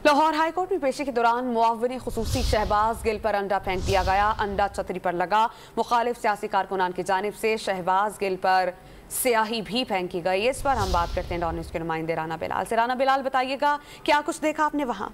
Lahore high court में पेशी के दौरान मुआविन खुसूसी शहबाज गिल पर अंडा फेंक दिया गया। अंडा छतरी पर लगा। मुखालिफ सियासी कारकुनान की जानिब से शहबाज गिल पर स्याही भी फेंकी गई। इस पर हम बात करते हैं डॉन न्यूज़ के नुमाइंदे राना बिलाल से। राना बिलाल, बताइएगा क्या कुछ देखा आपने वहाँ?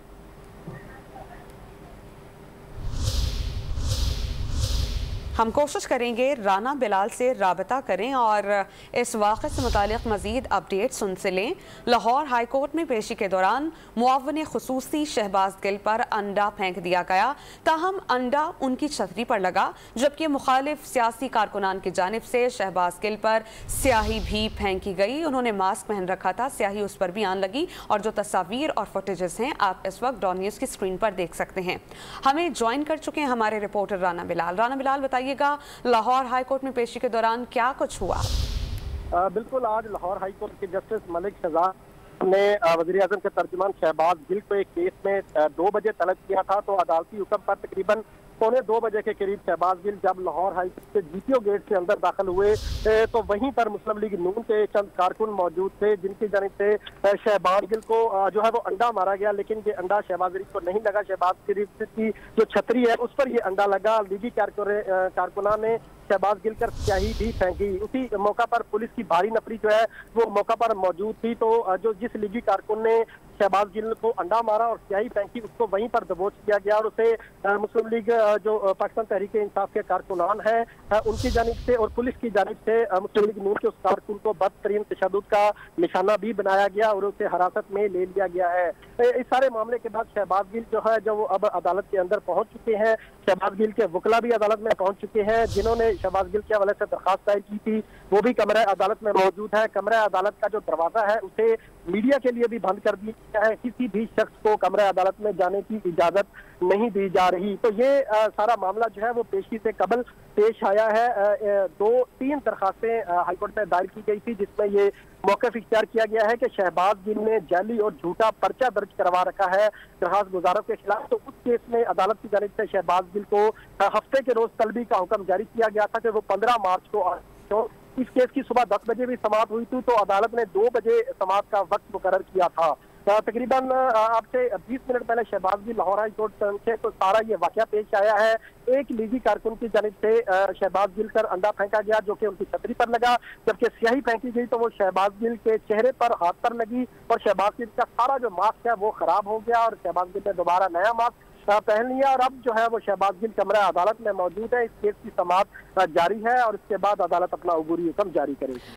हम कोशिश करेंगे राना बिलाल से राबता करें और इस वाक़े से मुतालिक मज़ीद अपडेट्स उनसे लें। लाहौर हाई कोर्ट में पेशी के दौरान मुआविन खुसूसी शहबाज गिल पर अंडा फेंक दिया गया। ताहम अंडा उनकी छतरी पर लगा, जबकि मुखालिफ सियासी कारकुनान की जानिब से शहबाज गिल पर स्याही भी फेंकी गई। उन्होंने मास्क पहन रखा था, स्याही उस पर भी आन लगी और जो तस्वीर और फुटेजेस हैं आप इस वक्त डॉन न्यूज़ की स्क्रीन पर देख सकते हैं। हमें ज्वाइन कर चुके हैं हमारे रिपोर्टर राना बिलाल। बताइए, लाहौर हाई कोर्ट में पेशी के दौरान क्या कुछ हुआ? बिल्कुल, आज लाहौर हाई कोर्ट के जस्टिस मलिक शहजाद ने वज़ीर आज़म के तर्जुमान शहबाज गिल को एक केस में 2 बजे तलब किया था। तो अदालती हुक्म पर तकरीबन 1:45 बजे के करीब शहबाज गिल जब लाहौर हाई कोर्ट के जीपीओ गेट से अंदर दाखिल हुए तो वहीं पर मुस्लिम लीग नून के चंद कारकुन मौजूद थे, जिनकी जानिब से शहबाज गिल को जो है वो अंडा मारा गया। लेकिन ये अंडा शहबाज गिल को नहीं लगा। शहबाज गिल की जो छतरी है उस पर ये अंडा लगा। लीगी कारकुनान ने शहबाज गिल कर स्याही भी फेंकी। उसी मौका पर पुलिस की भारी नफरी जो है वो मौका पर मौजूद थी। तो जो जिस लीगी कारकुन ने शहबाज गिल को अंडा मारा और स्याही फेंकी, उसको वहीं पर दबोच दिया गया और उसे मुस्लिम लीग जो पाकिस्तान तहरीक इंसाफ के कारकुनान हैं उनकी जानिब से और पुलिस की जानिब से मुस्लिम लीग नून के उस कारकुन को बदतरीन तशद्दुद का निशाना भी बनाया गया और उसे हिरासत में ले लिया गया है। इस सारे मामले के बाद शहबाज गिल जो है जो अब अदालत के अंदर पहुंच चुके हैं। शहबाज गिल के वकला भी अदालत में पहुंच चुके हैं, जिन्होंने शहबाज गिल के हवाले से दरखास्त दायर की थी, वो भी कमरा अदालत में मौजूद है। कमरा अदालत का जो दरवाजा है उसे मीडिया के लिए भी बंद कर दिया गया है। किसी भी शख्स को कमरा अदालत में जाने की इजाजत नहीं दी जा रही। तो ये सारा मामला जो है वो पेशी से कबल पेश आया है। 2-3 दरखास्तें हाईकोर्ट में दायर की गई थी, जिसमें ये मौक़िफ़ इख्तियार किया गया है कि शहबाज गिल ने जाली और झूठा पर्चा दर्ज करवा रखा है दरखास्त गुजारों के खिलाफ। तो उस केस में अदालत की जानिब से शहबाज गिल को हफ्ते के रोज तलबी का हुक्म जारी किया गया था कि वो 15 मार्च को इस केस की सुबह 10 बजे भी समाअत हुई थी। तो अदालत ने 2 बजे समाअत का वक्त मुकर्रर किया था। तकरीबन आपसे 20 मिनट पहले शहबाज गिल लाहौर हाई कोर्ट पहुंचे तो सारा ये वाकया पेश आया है। एक लीगी कारकुन की जानिब से शहबाज गिल पर अंडा फेंका गया जो कि उनकी छतरी पर लगा, जबकि स्याही फेंकी गई तो वो शहबाज गिल के चेहरे पर, हाथ पर लगी और शहबाज गिल का सारा जो मास्क है वो खराब हो गया और शहबाज गिल ने दोबारा नया मास्क पहन लिया और अब जो है वो शहबाज गिल कमरा अदालत में मौजूद है। इस केस की समाअत जारी है और इसके बाद अदालत अपना अबूरी हुक्म जारी करेगी।